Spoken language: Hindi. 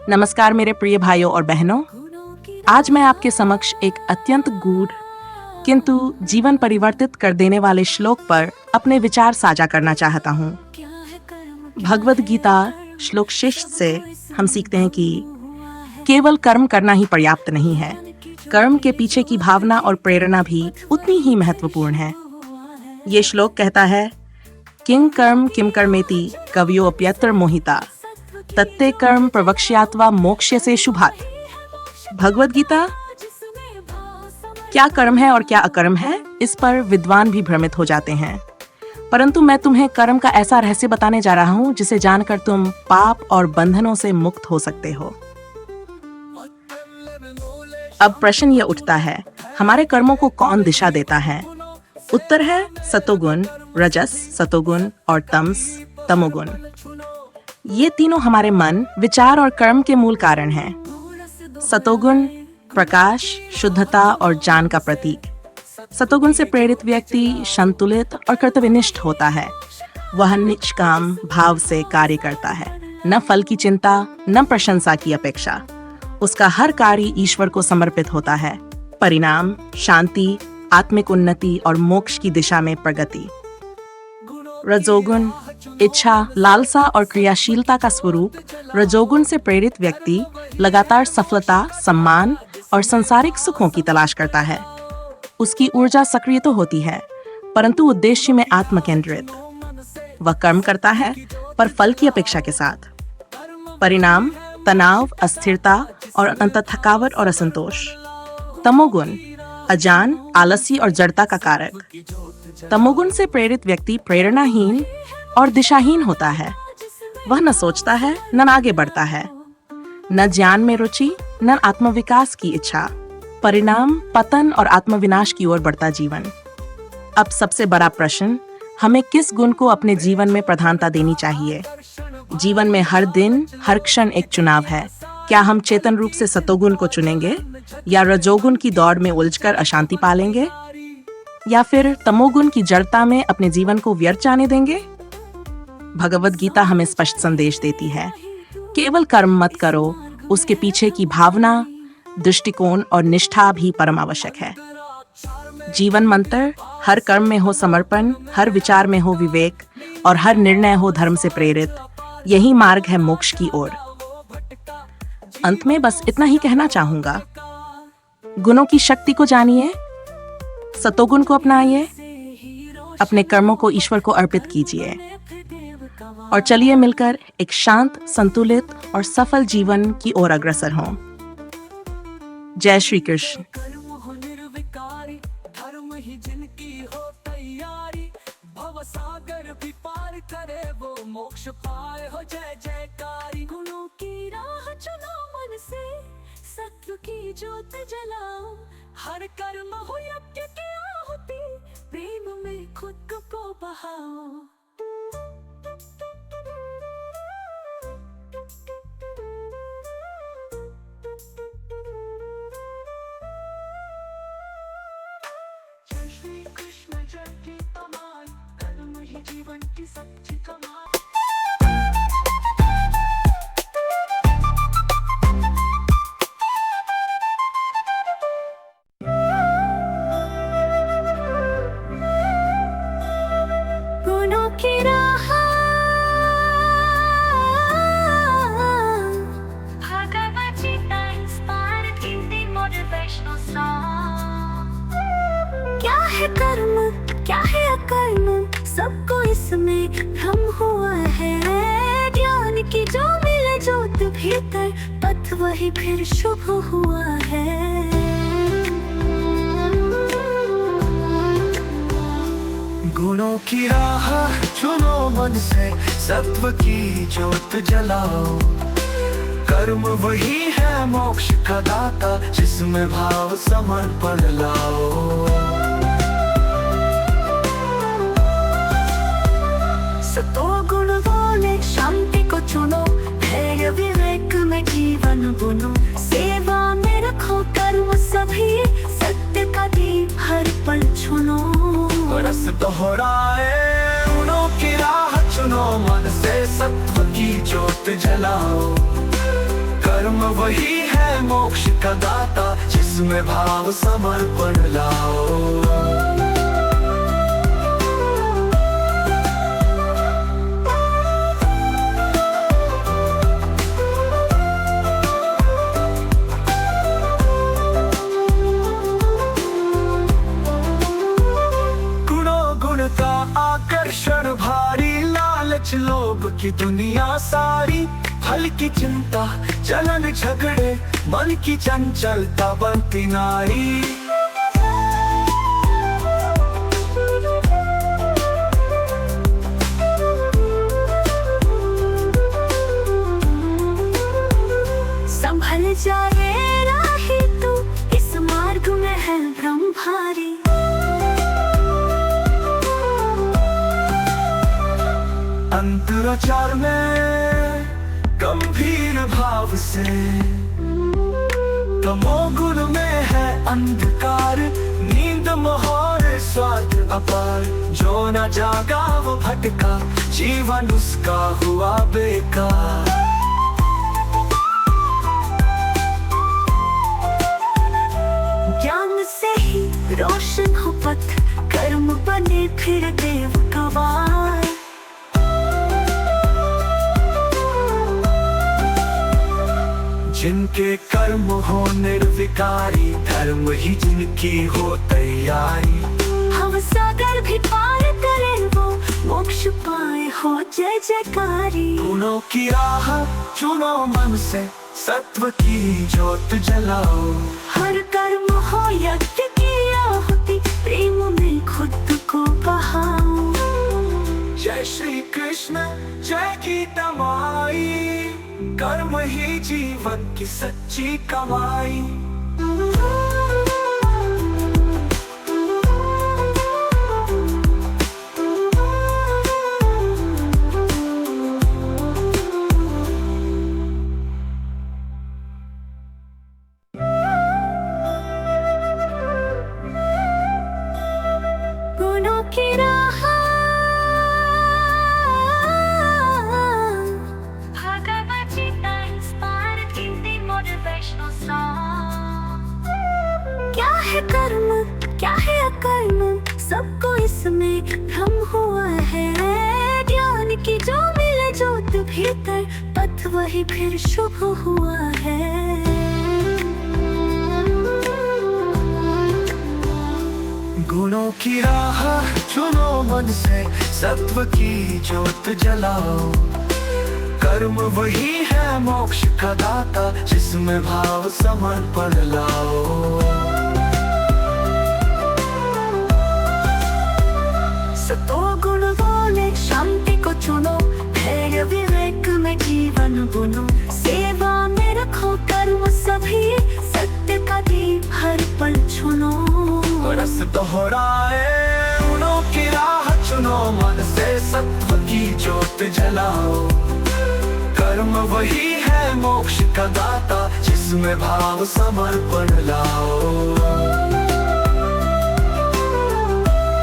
नमस्कार मेरे प्रिय भाइयों और बहनों। आज मैं आपके समक्ष एक अत्यंत गूढ़ किंतु जीवन परिवर्तित कर देने वाले श्लोक पर अपने विचार साझा करना चाहता हूँ। भगवद गीता श्लोक 6 से हम सीखते हैं कि केवल कर्म करना ही पर्याप्त नहीं है, कर्म के पीछे की भावना और प्रेरणा भी उतनी ही महत्वपूर्ण है। ये श्लोक कहता है, किं कर्म किम कर्मेति कवयो अप्यत्र मोहिता तत्ते कर्म प्रवक्ष्यात्वा मोक्ष्यसे शुभात्। भगवद गीता क्या कर्म है और क्या अकर्म है, इस पर विद्वान भी भ्रमित हो जाते हैं, परंतु मैं तुम्हें कर्म का ऐसा रहस्य बताने जा रहा हूं जिसे जानकर तुम पाप और बंधनों से मुक्त हो सकते हो। अब प्रश्न यह उठता है, हमारे कर्मों को कौन दिशा देता है? उत्तर है सतोगुण, रजस सतोगुण और तमस तमोगुण। ये तीनों हमारे मन, विचार और कर्म के मूल कारण हैं। सतोगुण प्रकाश, शुद्धता और ज्ञान का प्रतीक। सतोगुण से प्रेरित व्यक्ति संतुलित और कर्तव्यनिष्ठ होता है। वह निष्काम भाव से कार्य करता है, न फल की चिंता न प्रशंसा की अपेक्षा। उसका हर कार्य ईश्वर को समर्पित होता है। परिणाम शांति, आत्मिक उन्नति और मोक्ष की दिशा में प्रगति। रजोगुण इच्छा, लालसा और क्रियाशीलता का स्वरूप। रजोगुण से प्रेरित व्यक्ति लगातार सफलता, सम्मान और सांसारिक सुखों की तलाश करता है। उसकी ऊर्जा सक्रिय तो होती है, परंतु उद्देश्य में आत्म केंद्रित। वह कर्म करता है, पर फल की अपेक्षा के साथ। परिणाम तनाव, अस्थिरता और अंततः थकावट और असंतोष। तमोगुण अज्ञान, आलस्य और जड़ता का कारक। तमोगुण से प्रेरित व्यक्ति प्रेरणाहीन और दिशाहीन होता है। वह न सोचता है न आगे बढ़ता है, न ज्ञान में रुचि न आत्मविकास की इच्छा। परिणाम पतन और आत्मविनाश की ओर बढ़ता जीवन। अब सबसे बड़ा प्रश्न, हमें किस गुण को अपने जीवन में प्रधानता देनी चाहिए? जीवन में हर दिन हर क्षण एक चुनाव है। क्या हम चेतन रूप से सतोगुण को चुनेंगे या रजोगुण की दौड़ में उलझकर अशांति पालेंगे, या फिर तमोगुण की जड़ता में अपने जीवन को व्यर्थ जाने देंगे? भगवद गीता हमें स्पष्ट संदेश देती है, केवल कर्म मत करो, उसके पीछे की भावना, दृष्टिकोण और निष्ठा भी परम आवश्यक है। जीवन मंत्र, हर कर्म में हो समर्पण, हर विचार में हो विवेक और हर निर्णय हो धर्म से प्रेरित। यही मार्ग है मोक्ष की ओर। अंत में बस इतना ही कहना चाहूंगा, गुणों की शक्ति को जानिए, सतोगुण को अपनाइए, अपने कर्मों को ईश्वर को अर्पित कीजिए और चलिए मिलकर एक शांत, संतुलित और सफल जीवन की ओर अग्रसर हों। जय श्री कृष्ण। सागर भी पार करे वो मोक्ष पाए हो जय जयकारी। गुणों की राह चुनो मन से, सत्व की ज्योत जलाओ। हर कर्म हो यज्ञ की आहुति, प्रेम में खुद को बहाओ। जय श्री कृष्ण जय की कमाल, कर्म ही जीवन की सच्ची कमाल। गुणों की राह Bhagavad Gita inspired Hindi motivational song. क्या है कर्म क्या है अकर्म, सबको इसमें भ्रम हुआ है। ज्ञान की जो मिले ज्योत भीतर, पथ वही फिर शुभ हुआ है। गुणों की राह चुनो मन से, सत्व की ज्योत जलाओ। कर्म वही है मोक्ष का दाता, जिसमें भाव समर्पण लाओ। सतोगुण वाले शांति को चुनो, धैर्य विवेक में जीवन बुनो। सेवा में रखो कर्म सभी, सत्य का दीप हर पल छुनो। रस दोहराए गुणों की राह चुनो मन से, सत्व की ज्योत जलाओ। कर्म वही है मोक्ष का दाता, जिसमें भाव समर्पण लाओ। आकर्षण भारी, लालच लोभ की दुनिया सारी, फल की चिंता जलन झगड़े, मन की चंचलता बनती नारी। संभल जाए राही तू, इस मार्ग में है भ्रम भारी। अंतराचार में गंभीर भाव से, तमोगुण में है अंधकार, नींद मोहर स्वाद अपार, जो न जागा वो भटका, जीवन उसका हुआ बेकार। ज्ञान से ही रोशन हो पथ, कर्म बने फिर देव गवार। जिनके कर्म हो निर्विकारी, धर्म ही जिनकी हो तैयारी, हम सागर भी पार करे वो, मोक्ष पाए हो जय जयकारी। गुणों की राह चुनो मन से, सत्व की ज्योत जलाओ। हर कर्म हो यज्ञ की आहुति, प्रेम में खुद को बहाओ। जय श्री कृष्ण जय गीता माई, कर्म ही जीवन की सच्ची कमाई। गुणों की राह क्या है कर्म क्या है अकर्म, सबको इसमें भ्रम हुआ है। ज्ञान की जो मिले जोत भीतर, पथ वही फिर शुभ हुआ है। गुणों की राह चुनो मन से, सत्व की ज्योत जलाओ। कर्म वही है मोक्ष का दाता, जिसमें भाव समर्पण लाओ। सतो गुण बोले शांति को चुनो, धैर्य विवेक में जीवन बुनो। सेवा में रखो कर्म सभी, सत्य का दीप हर पल चुनो। रस दोहराए गुणों की राह चुनो मन से, सत्व की ज्योत जलाओ। कर्म वही है मोक्ष का दाता, जिसमें भाव समर्पण लाओ।